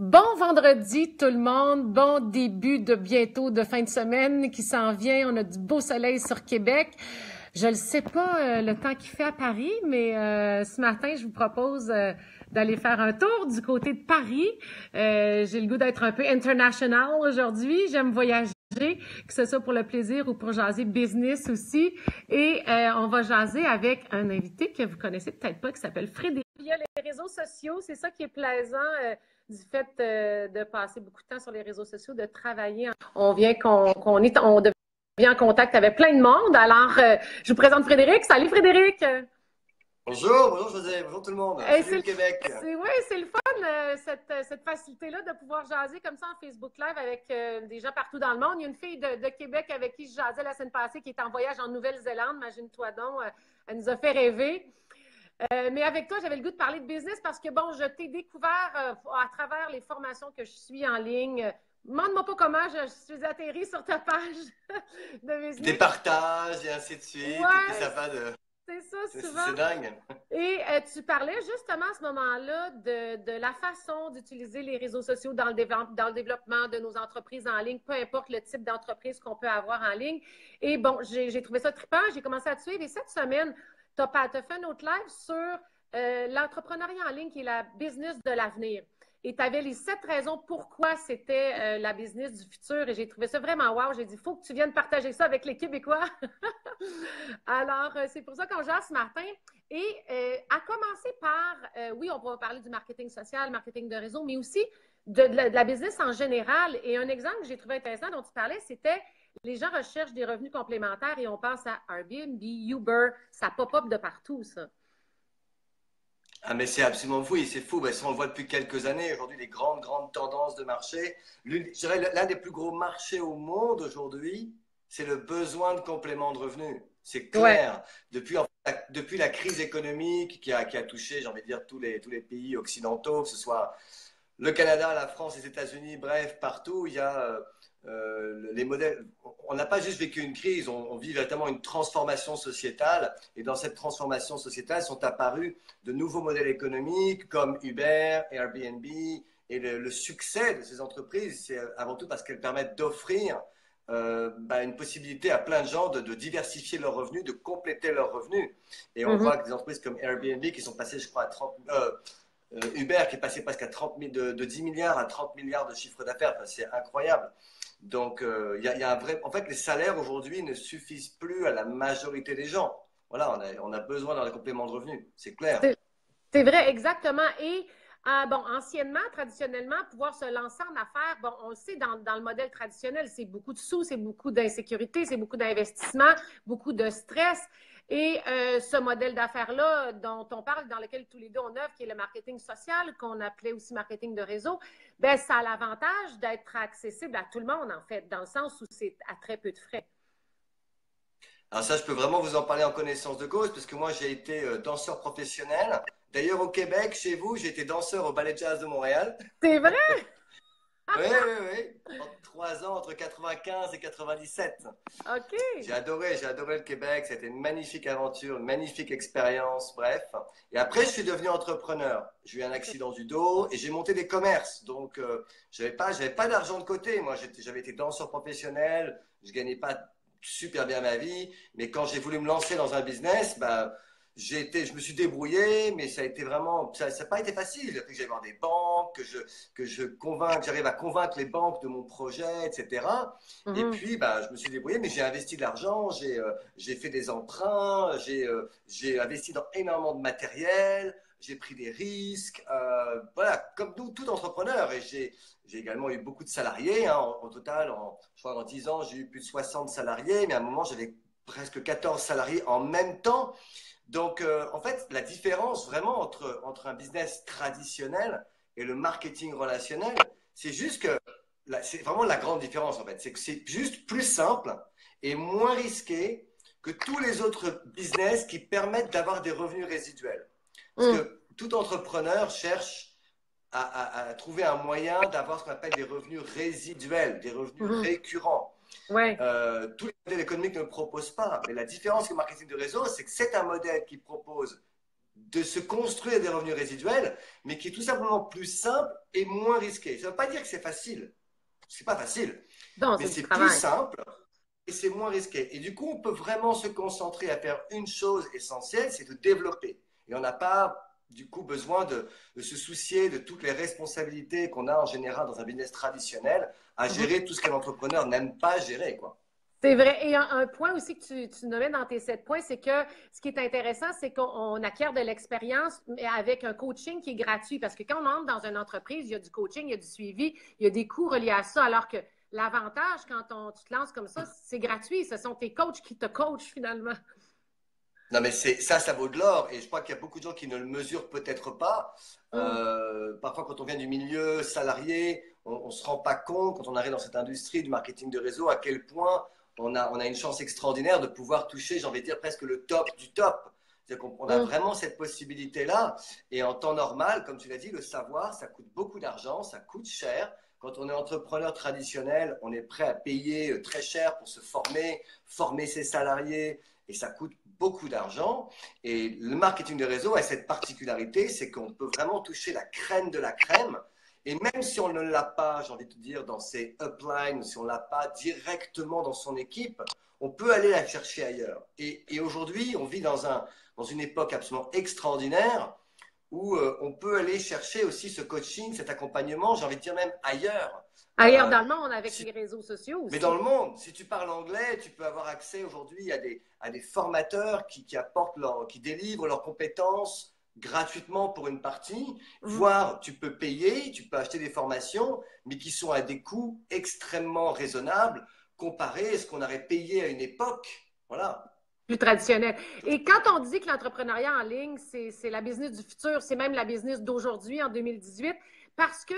Bon vendredi tout le monde, bon début de bientôt de fin de semaine qui s'en vient. On a du beau soleil sur Québec. Je ne sais pas le temps qu'il fait à Paris, mais ce matin, je vous propose d'aller faire un tour du côté de Paris. J'ai le goût d'être un peu international aujourd'hui. J'aime voyager, que ce soit pour le plaisir ou pour jaser business aussi. Et on va jaser avec un invité que vous connaissez peut-être pas, qui s'appelle Frédéric. Il y a les réseaux sociaux, c'est ça qui est plaisant du fait de passer beaucoup de temps sur les réseaux sociaux, de travailler. On devient en contact avec plein de monde. Alors, je vous présente Frédéric. Salut Frédéric! Bonjour José, bonjour tout le monde. Salut le Québec. Oui, c'est le fun, cette facilité-là de pouvoir jaser comme ça en Facebook Live avec des gens partout dans le monde. Il y a une fille de Québec avec qui je jasais la semaine passée qui est en voyage en Nouvelle-Zélande. Imagine-toi donc, elle nous a fait rêver. Mais avec toi, j'avais le goût de parler de business parce que, bon, je t'ai découvert à travers les formations que je suis en ligne. Demande-moi pas comment je suis atterrie sur ta page de business. Des partages et ainsi de suite. Ouais, et puis ça va de... C'est ça, souvent. C'est dingue. Et tu parlais justement à ce moment-là de la façon d'utiliser les réseaux sociaux dans le développement de nos entreprises en ligne, peu importe le type d'entreprise qu'on peut avoir en ligne. Et bon, j'ai trouvé ça trippant, j'ai commencé à te suivre. Et cette semaine, tu as fait un autre live sur l'entrepreneuriat en ligne qui est la business de l'avenir. Et tu avais les 7 raisons pourquoi c'était la business du futur. Et j'ai trouvé ça vraiment wow. J'ai dit, il faut que tu viennes partager ça avec les Québécois. Alors, c'est pour ça qu'on jase ce matin. Et à commencer par, oui, on va parler du marketing social, marketing de réseau, mais aussi de la business en général. Et un exemple que j'ai trouvé intéressant dont tu parlais, c'était les gens recherchent des revenus complémentaires et on pense à Airbnb, Uber, ça pop-up de partout, ça. Ah mais c'est absolument fou, et c'est fou, ça on le voit depuis quelques années. Aujourd'hui, les grandes tendances de marché. Je dirais l'un des plus gros marchés au monde aujourd'hui, c'est le besoin de complément de revenus. C'est clair. Ouais. Depuis la crise économique qui a touché, j'ai envie de dire, tous les pays occidentaux, que ce soit le Canada, la France, les États-Unis, bref, partout, il y a les modèles. On n'a pas juste vécu une crise, on vit véritablement une transformation sociétale. Et dans cette transformation sociétale sont apparus de nouveaux modèles économiques comme Uber, Airbnb. Et le succès de ces entreprises, c'est avant tout parce qu'elles permettent d'offrir une possibilité à plein de gens de diversifier leurs revenus, de compléter leurs revenus. Et on voit que des entreprises comme Airbnb qui sont passées, je crois, à 30... Uber qui est passé presque à 30 000, de 10 milliards à 30 milliards de chiffre d'affaires, c'est incroyable. Donc, y a un vrai... En fait, les salaires aujourd'hui ne suffisent plus à la majorité des gens. Voilà, on a besoin d'un complément de revenus, c'est clair. C'est vrai, exactement. Et bon, anciennement, traditionnellement, pouvoir se lancer en affaires, bon, on le sait, dans le modèle traditionnel, c'est beaucoup de sous, c'est beaucoup d'insécurité, c'est beaucoup d'investissement, beaucoup de stress. Et ce modèle d'affaires-là dont on parle, dans lequel tous les deux on œuvre, qui est le marketing social, qu'on appelait aussi marketing de réseau, ben ça a l'avantage d'être accessible à tout le monde, en fait, dans le sens où c'est à très peu de frais. Alors ça, je peux vraiment vous en parler en connaissance de cause, parce que moi, j'ai été danseur professionnel. D'ailleurs, au Québec, chez vous, j'ai été danseur au Ballet Jazz de Montréal. C'est vrai? Oui. Pendant 3 ans, entre 95 et 97. OK. J'ai adoré le Québec. C'était une magnifique aventure, une magnifique expérience, bref. Et après, je suis devenu entrepreneur. J'ai eu un accident du dos et j'ai monté des commerces. Donc, j'avais pas d'argent de côté. Moi, j'avais été danseur professionnel. Je gagnais pas super bien ma vie. Mais quand j'ai voulu me lancer dans un business, je me suis débrouillé, mais ça n'a pas été facile. Il a fallu que j'aille voir des banques, que j'arrive à convaincre les banques de mon projet, etc. Et puis, je me suis débrouillé, mais j'ai investi de l'argent, j'ai fait des emprunts, j'ai investi dans énormément de matériel, j'ai pris des risques, voilà, comme tout entrepreneur. Et j'ai également eu beaucoup de salariés, hein, au total, je crois en 10 ans, j'ai eu plus de 60 salariés, mais à un moment, j'avais presque 14 salariés en même temps. Donc, en fait, la différence vraiment entre un business traditionnel et le marketing relationnel, c'est juste que c'est vraiment la grande différence en fait. C'est que c'est juste plus simple et moins risqué que tous les autres business qui permettent d'avoir des revenus résiduels. Parce que tout entrepreneur cherche à trouver un moyen d'avoir ce qu'on appelle des revenus résiduels, des revenus récurrents. Ouais. Tous les modèles économiques ne le proposent pas. Mais la différence avec le marketing de réseau, c'est que c'est un modèle qui propose de se construire des revenus résiduels, mais qui est tout simplement plus simple et moins risqué. Ça ne veut pas dire que c'est facile. C'est pas facile, Donc, mais c'est du c'est plus travail. simple et c'est moins risqué. Et du coup, on peut vraiment se concentrer à faire une chose essentielle, c'est de développer. Et on n'a pas, du coup, besoin de se soucier de toutes les responsabilités qu'on a en général dans un business traditionnel à Mhm. gérer tout ce qu'un entrepreneur n'aime pas gérer, quoi. C'est vrai. Et un point aussi que tu nommais dans tes 7 points, c'est que ce qui est intéressant, c'est qu'on acquiert de l'expérience mais avec un coaching qui est gratuit. Parce que quand on entre dans une entreprise, il y a du coaching, il y a du suivi, il y a des coûts reliés à ça. Alors que l'avantage, quand tu te lances comme ça, c'est gratuit. Ce sont tes coachs qui te coachent finalement. Non, mais ça vaut de l'or. Et je crois qu'il y a beaucoup de gens qui ne le mesurent peut-être pas. Mm. Parfois, quand on vient du milieu salarié, on ne se rend pas compte, quand on arrive dans cette industrie du marketing de réseau, à quel point on a une chance extraordinaire de pouvoir toucher, j'ai envie de dire, presque le top du top. C'est-à-dire qu'on a Mm. vraiment cette possibilité-là. Et en temps normal, comme tu l'as dit, le savoir, ça coûte beaucoup d'argent, ça coûte cher. Quand on est entrepreneur traditionnel, on est prêt à payer très cher pour se former, former ses salariés, et ça coûte beaucoup d'argent. Et le marketing de réseau a cette particularité, c'est qu'on peut vraiment toucher la crème de la crème. Et même si on ne l'a pas, j'ai envie de te dire, dans ses uplines, si on ne l'a pas directement dans son équipe, on peut aller la chercher ailleurs. Et aujourd'hui, on vit dans une époque absolument extraordinaire où on peut aller chercher aussi ce coaching, cet accompagnement, j'ai envie de dire même ailleurs. Ailleurs Euh, dans le monde, avec si les réseaux sociaux mais dans aussi. le monde, si tu parles anglais, tu peux avoir accès aujourd'hui à des formateurs qui apportent qui délivrent leurs compétences gratuitement pour une partie, Mm. voire tu peux payer, tu peux acheter des formations, mais qui sont à des coûts extrêmement raisonnables comparés à ce qu'on aurait payé à une époque. Voilà. Plus traditionnel. Et quand on dit que l'entrepreneuriat en ligne, c'est la business du futur, c'est même la business d'aujourd'hui en 2018, parce qu'il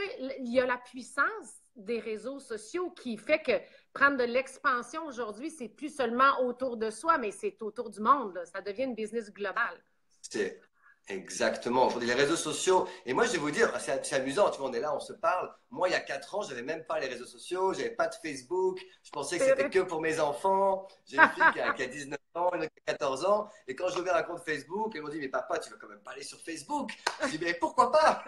y a la puissance des réseaux sociaux qui fait que prendre de l'expansion aujourd'hui, c'est plus seulement autour de soi, mais c'est autour du monde. Là. Ça devient une business globale. C'est exactement. Aujourd'hui, les réseaux sociaux. Et moi, je vais vous dire, c'est amusant. Tu vois, on est là, on se parle. Moi, il y a 4 ans, je n'avais même pas les réseaux sociaux. Je n'avais pas de Facebook. Je pensais que C'est c'était vrai. que pour mes enfants. J'ai une fille qui a 19 ans, une autre qui a 14 ans. Et quand je ouvert un compte Facebook, elle m'a dit, mais papa, tu vas quand même pas aller sur Facebook. Je dis, mais pourquoi pas?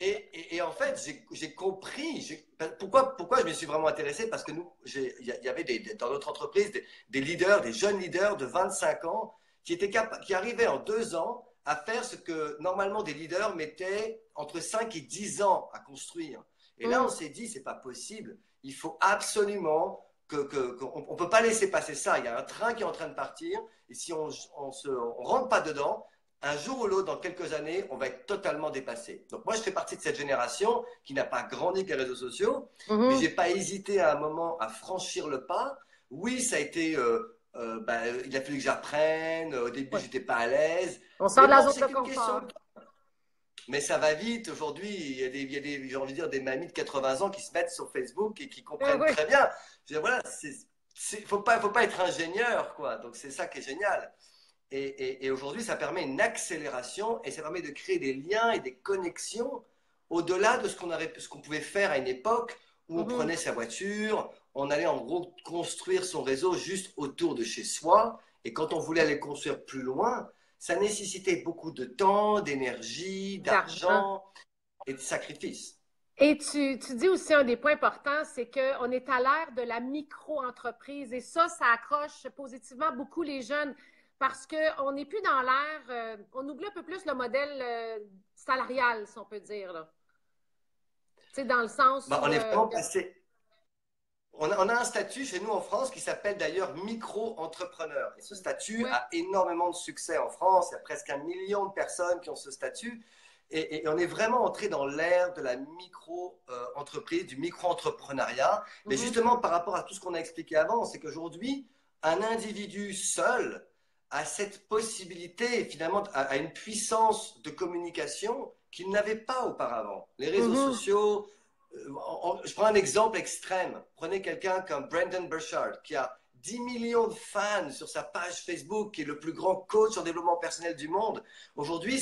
Et en fait, j'ai compris pourquoi je me suis vraiment intéressé, parce que il y avait dans notre entreprise des leaders, des jeunes leaders de 25 ans qui arrivaient en 2 ans à faire ce que normalement des leaders mettaient entre 5 et 10 ans à construire. Et là, on Mm. s'est dit, c'est pas possible. Il faut absolument qu'on ne peut pas laisser passer ça. Il y a un train qui est en train de partir, et si on ne rentre pas dedans, un jour ou l'autre, dans quelques années, on va être totalement dépassé. Donc moi, je fais partie de cette génération qui n'a pas grandi avec les réseaux sociaux, mais Mhm. j'ai pas hésité à un moment à franchir le pas. Oui, ça a été, il a fallu que j'apprenne. Au début, Ouais. j'étais pas à l'aise, On sort mais de la bon, zone c'est de qu'une question confort. de temps. Mais ça va vite. Aujourd'hui, j'ai envie de dire, des mamies de 80 ans qui se mettent sur Facebook et qui comprennent Oui. très bien. Je veux dire, voilà, faut pas être ingénieur, quoi. Donc c'est ça qui est génial. Et aujourd'hui, ça permet une accélération et ça permet de créer des liens et des connexions au-delà de ce qu'on pouvait faire à une époque où on Mhm. prenait sa voiture, on allait en gros construire son réseau juste autour de chez soi. Et quand on voulait aller construire plus loin, ça nécessitait beaucoup de temps, d'énergie, D'argent. d'argent et de sacrifices. Et tu dis aussi un des points importants, c'est qu'on est à l'ère de la micro-entreprise et ça accroche positivement beaucoup les jeunes parce qu'on n'est plus dans l'ère, on oublie un peu plus le modèle salarial, si on peut dire. Là. Tu sais, dans le sens Bah, où on est vraiment passé. On a un statut chez nous en France qui s'appelle d'ailleurs micro-entrepreneur. Et ce statut ouais. a énormément de succès en France. Il y a presque 1 million de personnes qui ont ce statut. Et on est vraiment entré dans l'ère de la micro-entreprise, du micro-entrepreneuriat. Mais Mhm. justement, par rapport à tout ce qu'on a expliqué avant, c'est qu'aujourd'hui, un individu seul a cette possibilité, finalement, a une puissance de communication qu'il n'avait pas auparavant. Les réseaux Mhm. sociaux, je prends un exemple extrême. Prenez quelqu'un comme Brendon Burchard, qui a 10 millions de fans sur sa page Facebook, qui est le plus grand coach en développement personnel du monde. Aujourd'hui,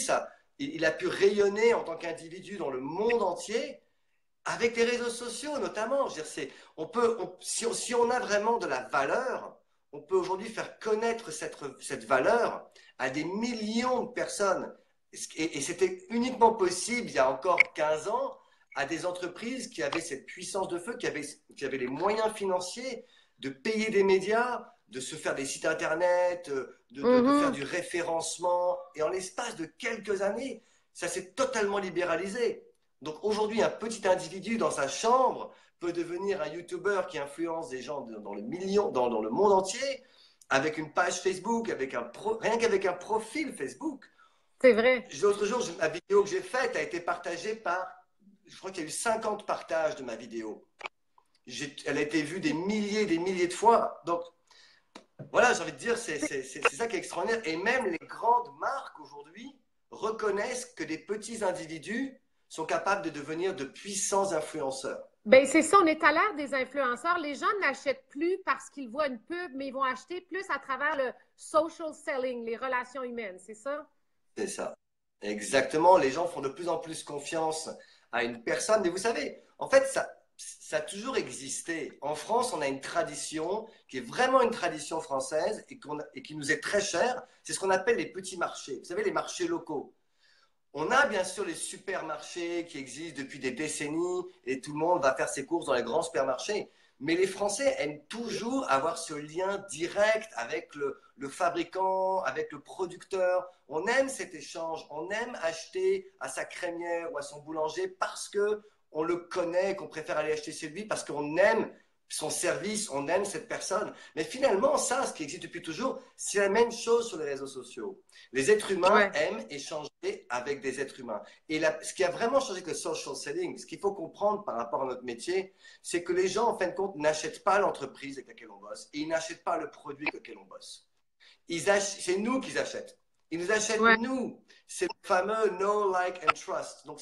il a pu rayonner en tant qu'individu dans le monde entier, avec les réseaux sociaux notamment. Je veux dire, si on a vraiment de la valeur, on peut aujourd'hui faire connaître cette valeur à des millions de personnes. Et c'était uniquement possible il y a encore 15 ans à des entreprises qui avaient cette puissance de feu, qui avaient les moyens financiers de payer des médias, de se faire des sites internet, de faire du référencement. Et en l'espace de quelques années, ça s'est totalement libéralisé. Donc aujourd'hui, un petit individu dans sa chambre peut devenir un YouTuber qui influence des gens dans le monde entier, avec une page Facebook, rien qu'avec un profil Facebook. C'est vrai. L'autre jour, la vidéo que j'ai faite a été partagée je crois qu'il y a eu 50 partages de ma vidéo. Elle a été vue des milliers de fois. Donc, voilà, j'ai envie de dire, c'est ça qui est extraordinaire. Et même les grandes marques aujourd'hui reconnaissent que des petits individus sont capables de devenir de puissants influenceurs. Ben c'est ça, on est à l'ère des influenceurs. Les gens n'achètent plus parce qu'ils voient une pub, mais ils vont acheter plus à travers le social selling, les relations humaines, c'est ça? C'est ça. Exactement. Les gens font de plus en plus confiance à une personne. Mais vous savez, en fait, ça a toujours existé. En France, on a une tradition qui est vraiment une tradition française et qui nous est très chère. C'est ce qu'on appelle les petits marchés. Vous savez, les marchés locaux. On a bien sûr les supermarchés qui existent depuis des décennies et tout le monde va faire ses courses dans les grands supermarchés. Mais les Français aiment toujours avoir ce lien direct avec le fabricant, avec le producteur. On aime cet échange, on aime acheter à sa crémière ou à son boulanger parce qu'on le connaît, qu'on préfère aller acheter chez lui, parce qu'on aime son service, on aime cette personne. Mais finalement, ce qui existe depuis toujours, c'est la même chose sur les réseaux sociaux. Les êtres humains aiment échanger avec des êtres humains. Et ce qui a vraiment changé avec le social selling, ce qu'il faut comprendre par rapport à notre métier, c'est que les gens, en fin de compte, n'achètent pas l'entreprise avec laquelle on bosse et ils n'achètent pas le produit avec lequel on bosse. C'est nous qu'ils achètent. Ils nous achètent nous. C'est le fameux know, like and trust. Donc,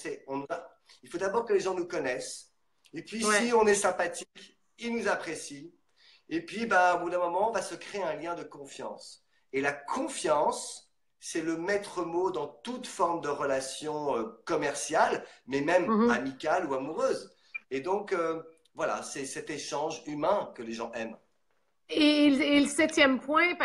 il faut d'abord que les gens nous connaissent. Et puis, si on est sympathique, ils nous apprécient. Et puis, au bout d'un moment, on va se créer un lien de confiance. Et la confiance, c'est le maître mot dans toute forme de relation commerciale, mais même amicale ou amoureuse. Et donc, voilà, c'est cet échange humain que les gens aiment. Et le septième point,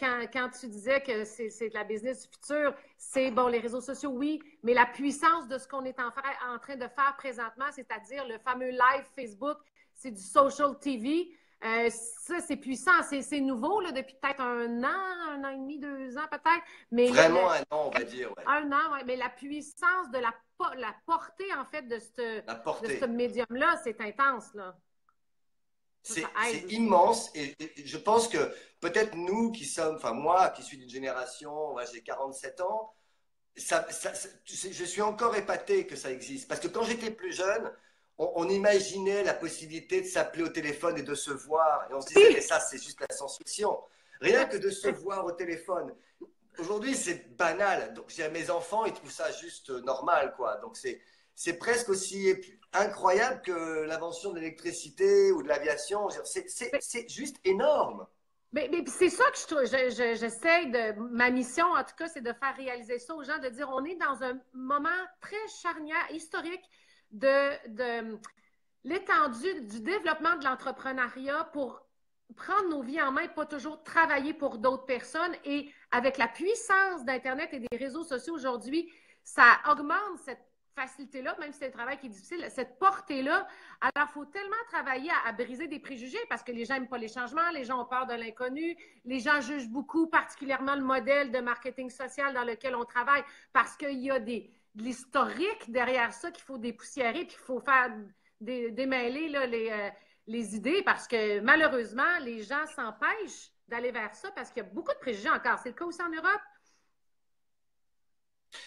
quand tu disais que c'est de la business du futur, c'est, bon, les réseaux sociaux, oui, mais la puissance de ce qu'on est en train de faire présentement, c'est-à-dire le fameux live Facebook, c'est du social TV. Ça, c'est puissant. C'est nouveau, là, depuis peut-être un an et demi, 2 ans peut-être. Mais vraiment un an, on va dire. Ouais. Un an, oui. Mais la puissance de la portée, en fait, de ce médium-là, c'est intense, là. C'est immense et je pense que peut-être nous qui sommes, enfin moi qui suis d'une génération, j'ai 47 ans, je suis encore épaté que ça existe. Parce que quand j'étais plus jeune, on imaginait la possibilité de s'appeler au téléphone et de se voir. Et on se disait, mais ça, c'est juste la science-fiction. Rien que de se voir au téléphone. Aujourd'hui, c'est banal. Donc, j'ai mes enfants, ils trouvent ça juste normal, quoi. Donc, c'est presque aussi incroyable que l'invention de l'électricité ou de l'aviation. C'est juste énorme. Mais c'est ça que j'essaie ma mission, en tout cas, c'est de faire réaliser ça aux gens, de dire on est dans un moment très charnière, historique de l'étendue du développement de l'entrepreneuriat pour prendre nos vies en main, pas toujours travailler pour d'autres personnes. Et avec la puissance d'Internet et des réseaux sociaux aujourd'hui, ça augmente cette facilité-là, même si c'est un travail qui est difficile, cette portée-là. Alors, il faut tellement travailler à briser des préjugés parce que les gens n'aiment pas les changements, les gens ont peur de l'inconnu, les gens jugent beaucoup, particulièrement le modèle de marketing social dans lequel on travaille, parce qu'il y a de l'historique derrière ça qu'il faut dépoussiérer, puis qu'il faut faire démêler là, les idées, parce que malheureusement, les gens s'empêchent d'aller vers ça parce qu'il y a beaucoup de préjugés encore. C'est le cas aussi en Europe.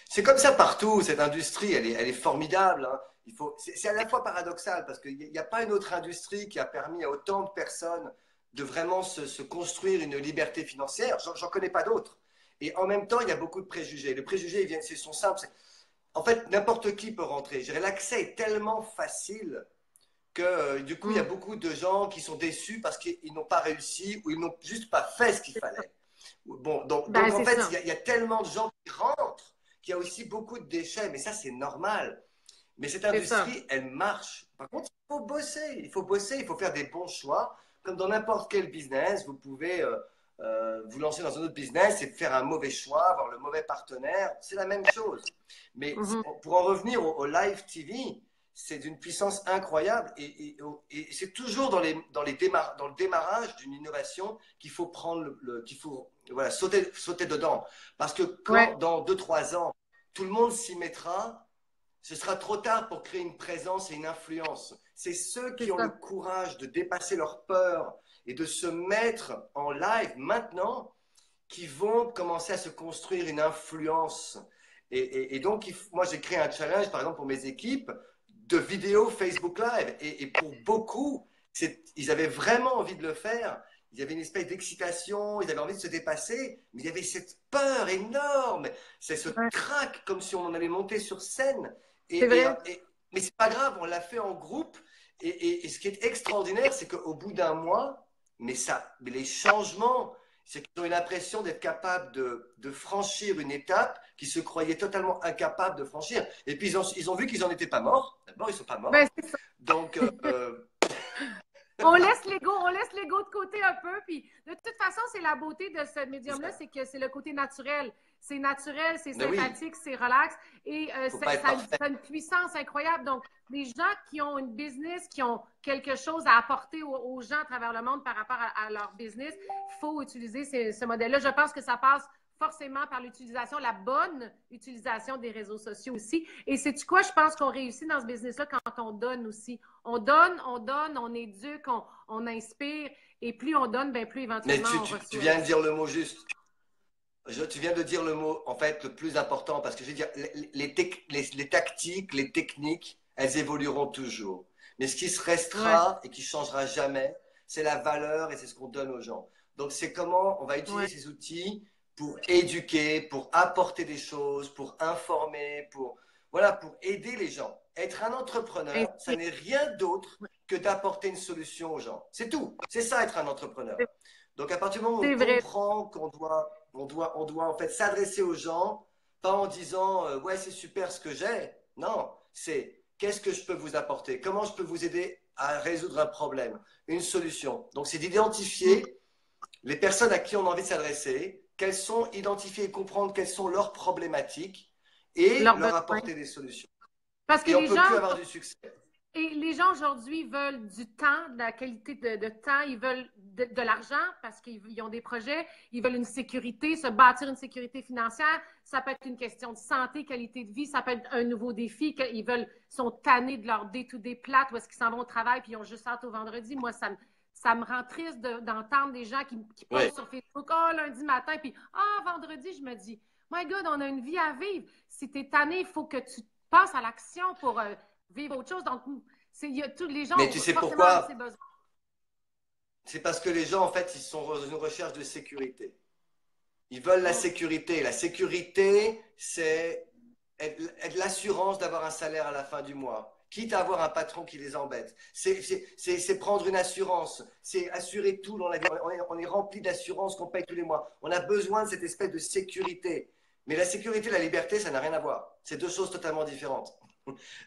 C'est comme ça partout, cette industrie, elle est formidable. Hein. C'est à la fois paradoxal parce qu'il n'y a pas une autre industrie qui a permis à autant de personnes de vraiment se construire une liberté financière. J'en connais pas d'autres. Et en même temps, il y a beaucoup de préjugés. Les préjugés, ils sont simples. En fait, n'importe qui peut rentrer. L'accès est tellement facile que du coup, il y a beaucoup de gens qui sont déçus parce qu'ils n'ont pas réussi ou ils n'ont juste pas fait ce qu'il fallait. Bon, donc en fait, il y a tellement de gens qui rentrent qu'il y a aussi beaucoup de déchets, mais ça, c'est normal. Mais cette industrie, elle marche. Par contre, il faut bosser, il faut faire des bons choix comme dans n'importe quel business, vous pouvez vous lancer dans un autre business et faire un mauvais choix, avoir le mauvais partenaire. C'est la même chose. Mais Mhm. pour en revenir au live TV, c'est d'une puissance incroyable et c'est toujours dans le démarrage d'une innovation qu'il faut prendre qu'il faut voilà, sauter dedans. Parce que quand Ouais, dans 2, 3 ans, tout le monde s'y mettra, ce sera trop tard pour créer une présence et une influence. C'est ceux c'est qui ont le ça. courage de dépasser leur peur et de se mettre en live maintenant qui vont commencer à se construire une influence. Et donc, moi, j'ai créé un challenge, par exemple, pour mes équipes, de vidéos Facebook Live. Et pour beaucoup, ils avaient vraiment envie de le faire. Il y avait une espèce d'excitation, ils avaient envie de se dépasser, mais il y avait cette peur énorme, c'est ce Ouais, trac comme si on en allait monter sur scène. c'est Et, et, vrai. mais c'est pas grave, on l'a fait en groupe. Et ce qui est extraordinaire, c'est qu'au bout d'un mois, mais les changements, c'est qu'ils ont eu l'impression d'être capables de franchir une étape qu'ils se croyaient totalement incapables de franchir. Et puis ils ont vu qu'ils n'en étaient pas morts. D'abord, ils ne sont pas Ben, morts. c'est ça. Donc, On laisse l'ego de côté un peu. Puis, de toute façon, c'est la beauté de ce médium-là, c'est que c'est le côté naturel. C'est naturel, c'est mais oui, sympathique, c'est relax et il ne faut pas être ça parfait. a une puissance incroyable. Donc, les gens qui ont une business, qui ont quelque chose à apporter aux gens à travers le monde par rapport à leur business, il faut utiliser ce modèle-là. Je pense que ça passe forcément par l'utilisation, la bonne utilisation des réseaux sociaux aussi. Et sais-tu quoi? Je pense qu'on réussit dans ce business-là quand on donne aussi. On éduque, on inspire. Et plus on donne, ben plus Mais éventuellement tu, on tu, tu reçoit viens de aussi. dire le mot juste. Tu viens de dire le mot, en fait, le plus important, parce que je veux dire, les tactiques, les techniques, elles évolueront toujours. Mais ce qui se Ouais, restera et qui changera jamais, c'est la valeur et c'est ce qu'on donne aux gens. Donc, c'est comment on va utiliser ouais. ces outils pour éduquer, pour apporter des choses, pour informer, voilà, pour aider les gens. Être un entrepreneur, ça Inspire. n'est rien d'autre que d'apporter une solution aux gens. C'est tout. C'est ça, être un entrepreneur. Donc, à partir du moment où on C'est vrai. comprend qu'on doit en fait s'adresser aux gens, pas en disant ouais, c'est super ce que j'ai. Non, c'est qu'est-ce que je peux vous apporter? Comment je peux vous aider à résoudre un problème, une solution? Donc, c'est Mm. d'identifier les personnes à qui on a envie de s'adresser, quelles sont, identifier et comprendre quelles sont leurs problématiques et Leurs leur besoins. apporter des solutions. Parce que Et on peut plus avoir du succès. les gens aujourd'hui veulent du temps, de la qualité de temps, ils veulent de l'argent parce qu'ils ont des projets, ils veulent une sécurité, se bâtir une sécurité financière. Ça peut être une question de santé, qualité de vie, ça peut être un nouveau défi. Sont tannés de leur day-to-day plate où est-ce qu'ils s'en vont au travail puis ils ont juste hâte au vendredi. Moi, ça me rend triste d'entendre des gens qui Oui. postent sur Facebook, oh, lundi matin, puis vendredi, je me dis, my God, on a une vie à vivre. Si tu es tanné, il faut que tu passes à l'action pour vivre autre chose. Donc, tous les gens Mais ont tu sais forcément ces pourquoi? besoins. C'est parce que les gens, en fait, ils sont dans une recherche de sécurité. Ils veulent la Mm. sécurité. La sécurité, c'est être l'assurance d'avoir un salaire à la fin du mois, quitte à avoir un patron qui les embête. C'est prendre une assurance, c'est assurer tout dans la vie. On est rempli d'assurances qu'on paye tous les mois. On a besoin de cette espèce de sécurité. Mais la sécurité et la liberté, ça n'a rien à voir. C'est deux choses totalement différentes.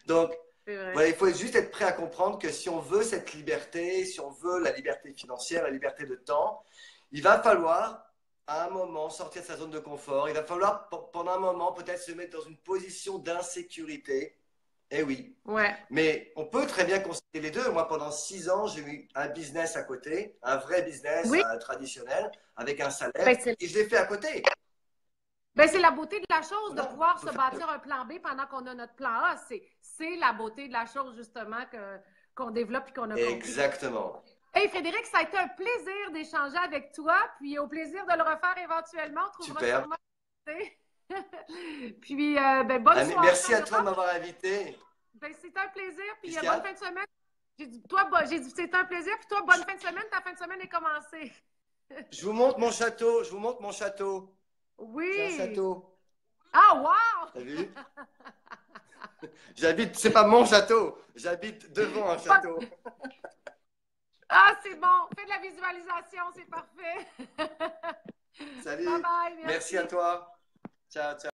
Donc, C'est vrai. voilà, il faut juste être prêt à comprendre que si on veut cette liberté, si on veut la liberté financière, la liberté de temps, il va falloir à un moment sortir de sa zone de confort. Il va falloir pendant un moment peut-être se mettre dans une position d'insécurité. Eh oui. Ouais. Mais on peut très bien concilier les deux. Moi, pendant 6 ans, j'ai eu un business à côté, un vrai business Oui, traditionnel, avec un salaire, ben c'est et je l'ai fait à côté. la beauté de la chose de Voilà. pouvoir se bâtir un plan B pendant qu'on a notre plan A. C'est la beauté de la chose, justement, qu'on développe et qu'on a compris. Exactement. Hey Frédéric, ça a été un plaisir d'échanger avec toi, puis au plaisir de le refaire éventuellement. On trouvera Super. sûrement. Puis, bonne soirée. Merci à toi de m'avoir invité. Ben, c'est un plaisir, puis Qu'est-ce qu'il y bonne a? fin de semaine. J'ai dit, c'est un plaisir, puis toi, bonne fin de semaine. Ta fin de semaine est commencée. Je vous montre mon château. Je vous montre mon château. J'ai un Oui. château. Ah, wow! T'as vu? J'habite, c'est pas mon château. J'habite devant un château. Ah, c'est bon. Fais de la visualisation, c'est parfait. Bye Salut. bye, Merci à merci. toi. Ciao, ciao.